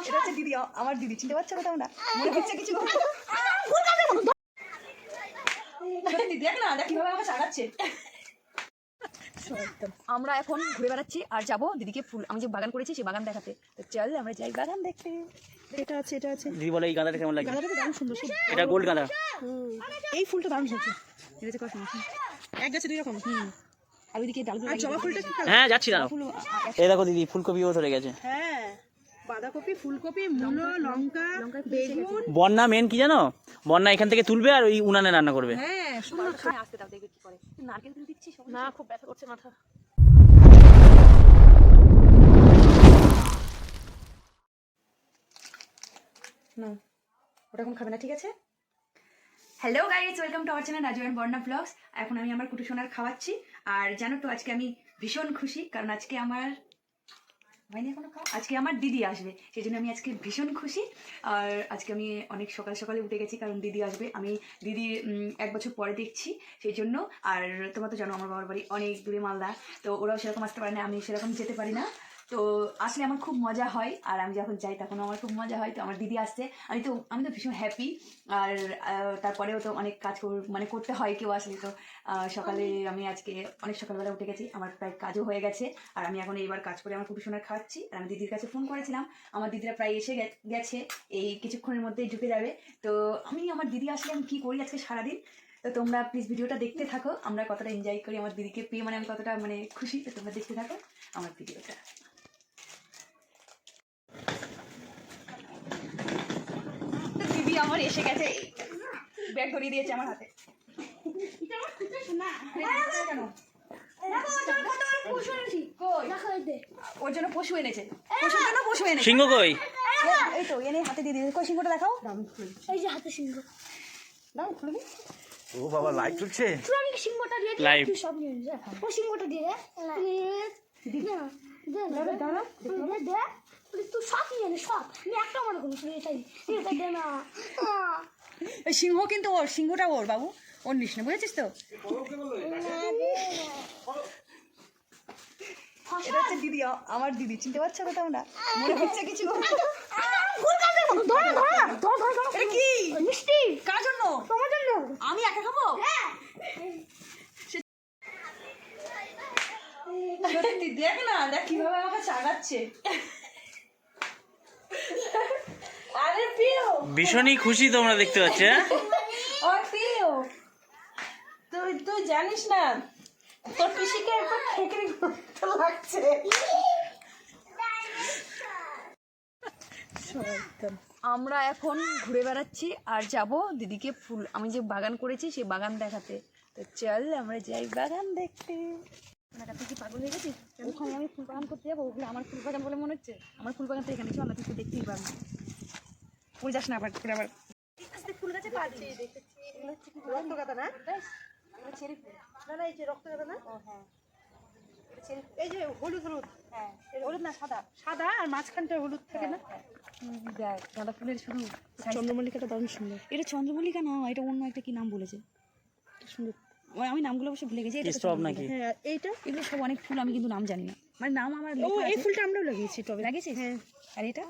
এটা হচ্ছে দিদি, আমার দিদি, চিনতে পারছো কোথাও না? মনে হচ্ছে কিছু দেখ না, দেখ কিভাবে আমাকে চালাচ্ছে। আমরা এখন ঘুরে বেড়াচ্ছি আর যাবো দিদিকে ফুল, আমি যে বাগান করেছি সেই বাগান দেখাতে। তো চল আমরা যাই বাগান দেখতে। এটা আছে, এটা আছে। দিদি বলে এই গাঁদাটা কেমন লাগে? গাঁদাটা তো দারুণ সুন্দর, এটা গোল্ড গাঁদা। এই ফুলটা দারুণ হচ্ছে। এটা হচ্ছে কসমস, এক গাছে দুই রকম। আর ওইদিকে ডালগুলো, আর জবা ফুলটা কি? হ্যাঁ যাচ্ছি দাঁড়াও। এই দেখো দিদি ফুলকপিও ধরে গেছে। হ্যাঁ, বাঁধাকপি, ফুলকপি, মূলো, লঙ্কা, বেগুন। বন্যা মেন কি জানো? বন্যা এখান থেকে তুলবে আর ওই উনানে রান্না করবে। হ্যাঁ সুন্দর। আসতে দাও, দেখবে কি করে। নারকেল তেল দিচ্ছি না, খুব ব্যথা করছে মাথা। না ওটা এখন খাবে না, ঠিক আছে? Hello guys, welcome to our channel Raju and Barna blogs. এখন আমি আমার কুটু সোনার খাওয়াচ্ছি। আর জানো তো আজকে আমি ভীষণ খুশি, কারণ আজকে আমার হয়নি এখনো খাওয়া, আজকে আমার দিদি আসবে, সেই জন্য আমি আজকে ভীষণ খুশি। আর আজকে আমি অনেক সকাল সকালে উঠে গেছি, কারণ দিদি আসবে। আমি দিদি 1 বছর পরে দেখছি, সেই জন্য। আর তোমরা তো জানো আমার বাবার বাড়ি অনেক দূরে, মালদা। তো ওরাও সেরকম আসতে পারে না, আমি সেরকম যেতে পারি না। তো আসলে আমার খুব মজা হয়, আর আমি যখন যাই তখন আমার খুব মজা হয়। তো আমার দিদি আসছে, আমি তো ভীষণ হ্যাপি। আর তারপরেও তো অনেক কাজ মানে করতে হয় কেউ আসলে। তো সকালে আমি আজকে অনেক সকালবেলা উঠে গেছি, আমার প্রায় কাজও হয়ে গেছে। আর আমি এখন এইবার কাজ করে আমার কুটু সোনার খাওয়াচ্ছি। আর আমি দিদির কাছে ফোন করেছিলাম, আমার দিদিরা প্রায় এসে গেছে, এই কিছুক্ষণের মধ্যেই ঢুকে যাবে। তো আমি আমার দিদি আসলে আমি কী করি আজকে সারাদিন, তো তোমরা প্লিজ ভিডিওটা দেখতে থাকো। আমরা কতটা এনজয় করি আমার দিদিকে পেয়ে, মানে আমি কতটা মানে খুশি। তো তোমরা দেখতে থাকো আমার ভিডিওটা। দিদি আমার এসে গেছে, ব্যাগ ধরিয়ে দিয়েছে আমার হাতে। ওর জন্য পশু এনেছে, পশুর জন্য পশু এনেছে। সিংহ কই? এই তো এনে হাতে দিয়ে দিয়েছে। কই সিংহটা দেখাও। এই যে হাতে সিংহ। দাও খুলবি। ও বাবা লাইভ চলছে। আমি সিংহটা দিয়ে লাইভ তুই সব নিয়ে যা। ও সিংহটা দিয়ে দে না দে না দে তুই সব নিয়ে নে, সব আমি একটা মনে করি তুই এটাই দে না। ওই সিংহ কিন্তু ওর, সিংহটা ওর বাবু, ওর নিস না, বুঝেছিস তো? এটা হচ্ছে দিদি, আমার দিদি, চিনতে পারছো কোথাও না? মনে হচ্ছে কিছু কি মিষ্টি কার জন্য? তোমার জন্য। আমি একা খাবো? সত্যি দেখ না, দেখ কিভাবে আমাকে চাগাচ্ছে। আরে প্রিয়, ভীষণই খুশি তোমরা দেখতে পাচ্ছ। ও প্রিয়, তুই জানিস না তোর পিসিকে একবার খেকড়ি করতে লাগছে। আমরা এখন ঘুরে বেড়াচ্ছি আর যাব দিদিকে ফুল, আমি যে বাগান করেছি সেই বাগান দেখাতে। তো চল আমরা যাই বাগান দেখতে। তুই কি পাগল হয়ে গেছিস? ওখানে আমি ফুল বাগান করতে যাবো, ওগুলো আমার ফুল বাগান বলে মনে হচ্ছে? আমার ফুল বাগান তো এখানে, চল না, তুই তো দেখতেই পাবি। ওই যাস না আবার আবার ফুল গাছে পাচ্ছি, রক্তগাঁদা না? ছেড়ে ফুল না, না এই যে রক্তগাঁদা না? ও হ্যাঁ, এই যে হলুদ হলুদ। হ্যাঁ হলুদ না, সাদা সাদা, আর মাঝখানটা হলুদ থাকে না? দেখ গাঁদা ফুলের শুধু। চন্দ্রমল্লিকাটা দারুণ সুন্দর। এটা চন্দ্রমল্লিকা না, এটা অন্য একটা কি নাম বলেছে, সুন্দর। আমি নামগুলো অবশ্য ভুলে গেছি। হ্যাঁ এইটা, এগুলো সব অনেক ফুল, আমি কিন্তু নাম জানি না, মানে নাম আমার। ও এই ফুলটা আমরাও লাগিয়েছি, টবে লাগিয়েছি। হ্যাঁ আর এটা,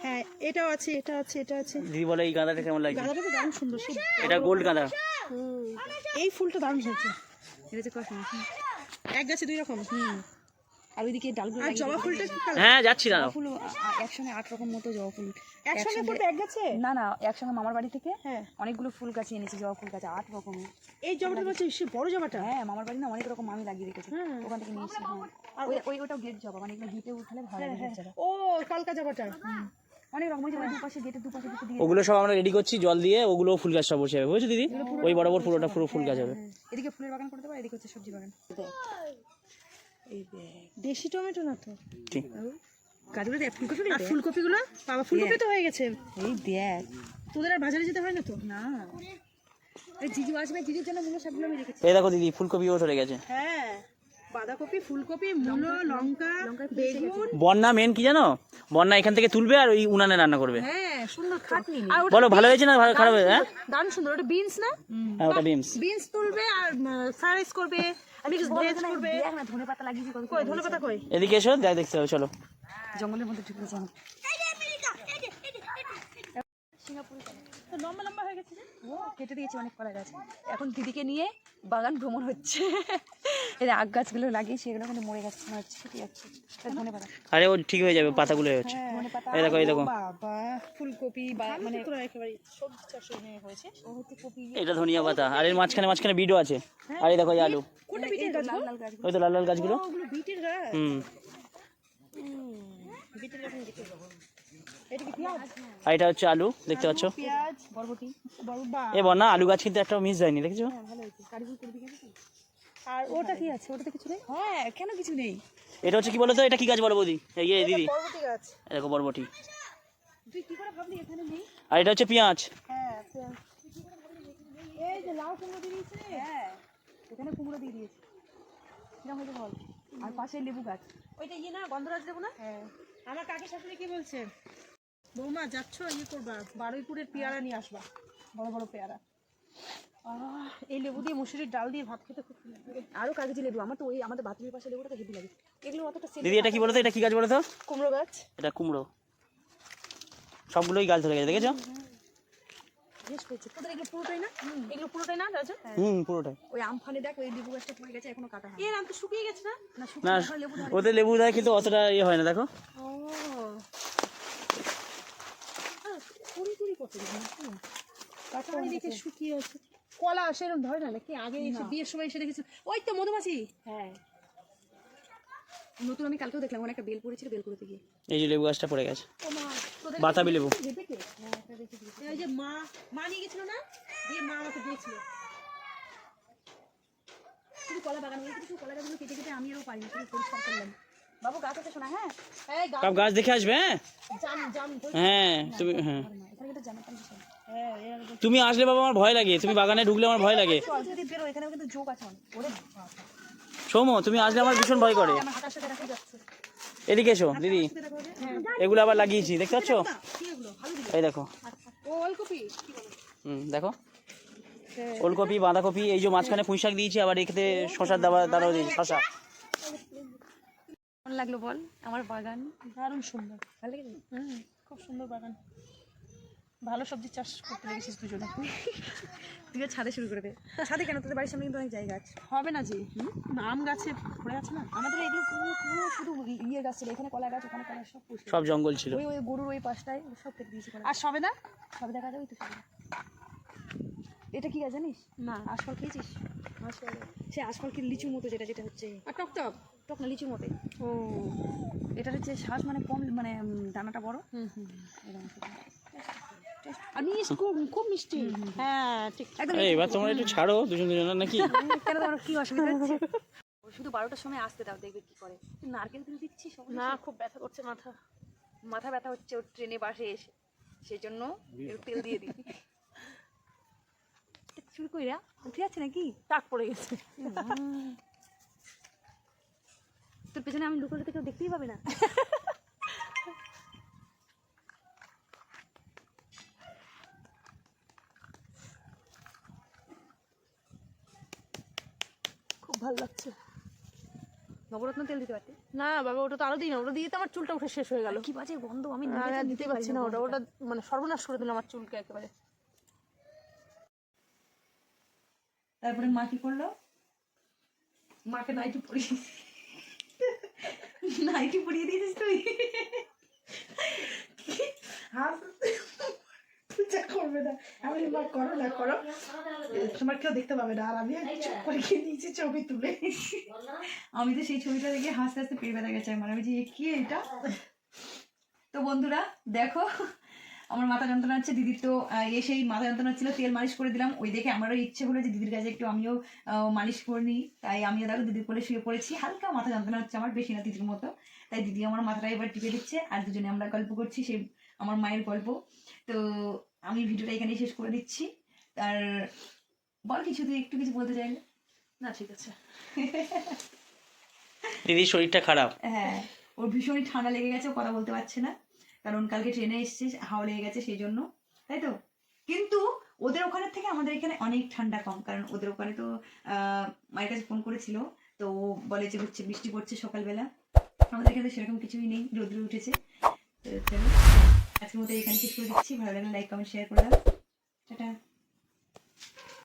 হ্যাঁ এটাও আছে, এটা আছে, এটা আছে। দিদি বলে এই গাঁদাটা কেমন লাগে? গাঁদাটা তো দারুণ সুন্দর। এটা গোল্ড গাঁদা। এই ফুলটা দারুণ হয়েছে। এটা হচ্ছে কসমস, এক গাছে দুই রকম। আর ওইদিকে ডালগুলো, আর জবা ফুলটা কি? হ্যাঁ যাচ্ছি দাঁড়াও। ফুল একসঙ্গে 8 রকম মতো জবা ফুল একসঙ্গে ফুলবে এক গাছে? না না, একসঙ্গে মামার বাড়ি থেকে অনেকগুলো ফুল গাছ এনেছি, জবা ফুল গাছ 8 রকমের। এই জবাটা বলছে সে বড় জবাটা? হ্যাঁ মামার বাড়ি না, অনেক রকম আমি লাগিয়ে রেখেছি, ওখান থেকে নিয়ে এসেছি। আর ওইটাও গেট জবা, মানে এগুলো গেটে উঠালে ভালো লাগে। ও কালকা জবাটা অনেক রকম, ওই দুপাশে গেটের দুপাশে দুটো দিয়ে। ওগুলো সব আমরা রেডি করছি জল দিয়ে, ওগুলো ফুল গাছ সব বসে যাবে, বুঝছো দিদি? ওই বরাবর পুরোটা পুরো ফুল গাছ হবে। এদিকে ফুলের বাগান করতে পারো, এদিকে হচ্ছে সবজি বাগান। এই দেশি টমেটো না তো, ঠিক গাছগুলো দেখ, ফুলকপি, আর ফুলকপিগুলো বাবা ফুলকপি তো হয়ে গেছে। এই দেখ, তোদের আর বাজারে যেতে হয় না তো? না এই জিজু আসবে, জিজুর জন্য মূলো শাকগুলো আমি রেখেছি। এই দেখো দিদি ফুলকপিও ধরে গেছে। হ্যাঁ বাঁধাকপি, ফুলকপি, মূলো, লঙ্কা, বেগুন। বন্যা মেন কি জানো? বন্যা এখান থেকে তুলবে আর ওই উনানে রান্না করবে। হ্যাঁ সুন্দর খাটনি। বলো ভালো হয়েছে না খারাপ হয়েছে? হ্যাঁ দারুণ সুন্দর। ওটা বিনস না? হ্যাঁ ওটা বিমস। বিনস তুলবে আর ফ্রাইড রাইস করবে, মিক্স ভেজ করবে। দেখ না ধনেপাতা লাগিয়েছি কত। কই ধনেপাতা কই? এদিকে এসো, যাই দেখতে হবে, চলো। জঙ্গলের মধ্যে ঢুকেছে আমি। লম্বা লম্বা হয়ে গেছে ও কেটে দিয়েছে অনেক কলা গাছ। এখন দিদিকে নিয়ে বাগান ভ্রমণ হচ্ছে। এই আগ গাছগুলো লাগিয়ে সেগুলো কিন্তু মরে যাচ্ছে না, হচ্ছে শুকিয়ে যাচ্ছে। ধনে পাতা, আরে ও ঠিক হয়ে যাবে, পাতাগুলো হয়ে যাচ্ছে। ধনে পাতা, এই দেখো এই দেখো, বাবা ফুলকপি মানে একেবারে সবজি চাষ হয়েছে। ও হচ্ছে কপি, এটা ধনিয়া পাতা, আর এর মাঝখানে মাঝখানে বিটও আছে। আর এই দেখো এই আলু, কোনটা বিটের গাছ? লাল লাল গাছ। ওই তো লাল লাল গাছগুলো। ওগুলো বিটের গাছ। বিটের গাছ দেখতে পাবো। এটা কি পেঁয়াজ? আর এটা হচ্ছে আলু, দেখতে পাচ্ছ। পেঁয়াজ, বরবটি, বরবা। এ বন্যা আলু গাছ কিন্তু একটা মিস যায়নি, দেখছো? ভালো হয়েছে, কারিগর করে দিকে। আর ওটা কি আছে? ওটাতে কিছু নেই? হ্যাঁ, কেন কিছু নেই? এটা হচ্ছে কি বলতো, এটা কি গাছ বলো বৌদি? এই দিদি, বরবটি গাছ। এই দেখো বরবটি। তুই কি করে ভাবলি এখানে নেই? আর এটা হচ্ছে পেঁয়াজ। হ্যাঁ পেঁয়াজ। এই যে লাউ কুমড়ো দিয়ে দিয়েছে। হ্যাঁ, এখানে কুমড়ো দিয়ে দিয়েছে। কিরম হয়েছে বল? আর পাশে লেবু গাছ। ওইটা ইয়ে না, গন্ধরাজ দেবো না? হ্যাঁ, আমার কাকি শাশুড়ি কি বলছে, বৌমা যাচ্ছ ইয়ে করবা, বারুইপুরের পেয়ারা নিয়ে আসবা, বড় বড় পেয়ারা। এই লেবু দিয়ে মুসুরির ডাল দিয়ে ভাত খেতে খুব সুন্দর লাগে। আরো কাগজি লেবু। আমার তো ওই আমাদের বাথরুমের পাশে লেবুটা তো হেভি লাগে। এগুলো অতটা সেল। দিদি এটা কি বলতো, এটা কি গাছ বলো তো? কুমড়ো গাছ। এটা কুমড়ো। সবগুলোই গাছ ধরে গেছে, দেখেছো? বেশ হয়েছে। তোদের এগুলো পুরোটাই না? এগুলো পুরোটাই না রাজা? পুরোটাই। ওই আমফানে দেখ, ওই লেবু গাছটা পড়ে গেছে, এখনো কাটা হয়নি। এর আম তো শুকিয়ে গেছে না? না, না, শুকনো এখন লেবু ধরে। ওতে লেবু দেয় কিন্তু অতটা ইয়ে হয় না, দেখো। ও কুড়ি কুড়ি কত কাটা দেখে শুকিয়ে আছে। কলা সেরকম ধরে না নাকি? আগে এসে বিয়ের সময় এসে দেখেছি ওই তো মধুমাছি। হ্যাঁ, নতুন আমি কালকেও দেখলাম, অনেকটা বেল পড়েছিল, বেল করতে গিয়ে। এই যে লেবু গাছটা পড়ে গেছে, ও মা, তোদের বাতাবি লেবু। ভেবে কে? এই যে মা নিয়ে গেছিল না, দিয়ে মা আমাকে দিয়েছিল। শুধু কলা বাগান হয়েছে, কিছু কলা গাছগুলো কেটে কেটে আমি আরও পারি না, শুধু পরিষ্কার করলাম। বাবু গাছ আছে শোনা? হ্যাঁ, এই সব গাছ দেখে আসবে। হ্যাঁ জাম হ্যাঁ, তুমি হ্যাঁ, এখানে কিন্তু জানাতাম বিষয়। হ্যাঁ এর তুমি আসলে বাবা আমার ভয় লাগে, তুমি বাগানে ঢুকলে আমার ভয় লাগে। চল যদি বেরো, এখানেও কিন্তু যোগ আছে অনেক। ওরে বাবা, সৌম, তুমি আসলে আমার ভীষণ ভয় করে। আমার হাঁটার সাথে রাখা যাচ্ছে। এদিকে এসো দিদি, দেখো ওরে। এগুলো আবার লাগিয়েছি, দেখতে পাচ্ছ? কি এগুলো ভালো দিল। এই দেখো, ও ওলকপি কি বলে? দেখো ওলকপি, বাঁধাকপি, এই যে মাঝখানে পুঁই শাক দিয়েছি, আবার এখানে শশার দাঁড়াও দিয়েছি, শশা। কেমন লাগলো বল আমার বাগান? দারুণ সুন্দর। ভালো লেগেছে? খুব সুন্দর বাগান। ভালো সবজি চাষ করতে লেগেছিস দুজনে। তুইও ছাদে শুরু করে দে। ছাদে কেন? তোদের বাড়ির সামনে কিন্তু অনেক জায়গা আছে। হবে না জি, আম গাছে পড়ে আছে না। আমাদের এগুলো পুরো পুরো শুধু ইয়ে গাছ ছিল, এখানে কলা গাছ, ওখানে কলা, সব পুষে। সব জঙ্গল ছিল। ওই ওই গরুর ওই পাশটায় সব কেটে দিয়েছি কলা। আর সবে না? সব দেখা যাবে, ওই তো সবে। এটা কি গাছ জানিস? না। আশফল খেয়েছিস? সে আশফল কি লিচুর মতো, যেটা যেটা হচ্ছে আর টক টক। টক না, লিচুর মতো। ও এটা হচ্ছে শ্বাস মানে কম, মানে দানাটা বড়। এরকম ছোট। আর মিষ্টি, খুব মিষ্টি। হ্যাঁ ঠিক। একদম এই এবার তোমরা একটু ছাড়ো দুজন নাকি। কেন, তোমার কি অসুবিধা হচ্ছে? ও শুধু 12টার সময় আসতে দাও, দেখবে কি করে। নারকেল তেল দিচ্ছি সব, না খুব ব্যথা করছে মাথা। মাথা ব্যথা হচ্ছে ওর ট্রেনে বাসে এসে, সেই জন্য একটু তেল দিয়ে দিই। শুরু কইরা উঠে যাচ্ছে নাকি? টাক পড়ে গেছে। তোর পেছনে আমি লুকোলে তো কেউ দেখতেই পাবে না। খুব ভালো লাগছে। নবরত্ন তেল দিতে পারতে। না বাবা, ওটা তো আরো দিই না, ওটা দিয়ে তো আমার চুলটা উঠে শেষ হয়ে গেল। কি বাজে গন্ধ, আমি আর দিতে পারছি না। ওটা মানে সর্বনাশ করে দিল আমার চুলকে একেবারে। তারপরে মা কি করলো? মাকে নাইটি পরিয়ে দিয়েছিস তুই। পূজা করবে না, আমি মা করো না করো, তোমার কেউ দেখতে পাবে না। আর আমি চুপ করে গিয়ে নিয়েছি ছবি তুলে। আমি তো সেই ছবিটা দেখে হাসতে হাসতে পেট ব্যথা গেছে আমার। আমি যে কি এটা। তো বন্ধুরা দেখো, আমার মাথা যন্ত্রণা হচ্ছে, দিদির তো এসেই মাথা যন্ত্রণা ছিল, তেল মালিশ করে দিলাম। ওই দেখে আমারও ইচ্ছে হলো যে দিদির কাছে একটু আমিও মালিশ করে নিই। তাই আমিও দেখো দিদির কোলে শুয়ে পড়েছি। হালকা মাথা যন্ত্রণা হচ্ছে আমার, বেশি না দিদির মতো। তাই দিদি আমার মাথাটা এবার টিপে দিচ্ছে, আর দুজনে আমরা গল্প করছি, সেই আমার মায়ের গল্প। তো আমি ভিডিওটা এখানেই শেষ করে দিচ্ছি। আর বল কিছু, তুই একটু কিছু বলতে চাইলে? না ঠিক আছে। দিদির শরীরটা খারাপ। হ্যাঁ, ওর ভীষণই ঠান্ডা লেগে গেছে, ও কথা বলতে পারছে না, কারণ কালকে ট্রেনে এসছে, হাওয়া লেগে গেছে সেই জন্য, তাই তো। কিন্তু ওদের ওখানের থেকে আমাদের এখানে অনেক ঠান্ডা কম, কারণ ওদের ওখানে তো মায়ের কাছে ফোন করেছিল, তো বলে যে হচ্ছে বৃষ্টি পড়ছে সকালবেলা। আমাদের এখানে সেরকম কিছুই নেই, রোদ্র উঠেছে। তো চলো আজকের মতো এখানে শেষ করে দিচ্ছি। ভালো লাগলে লাইক কমেন্ট শেয়ার করে দাও। টাটা।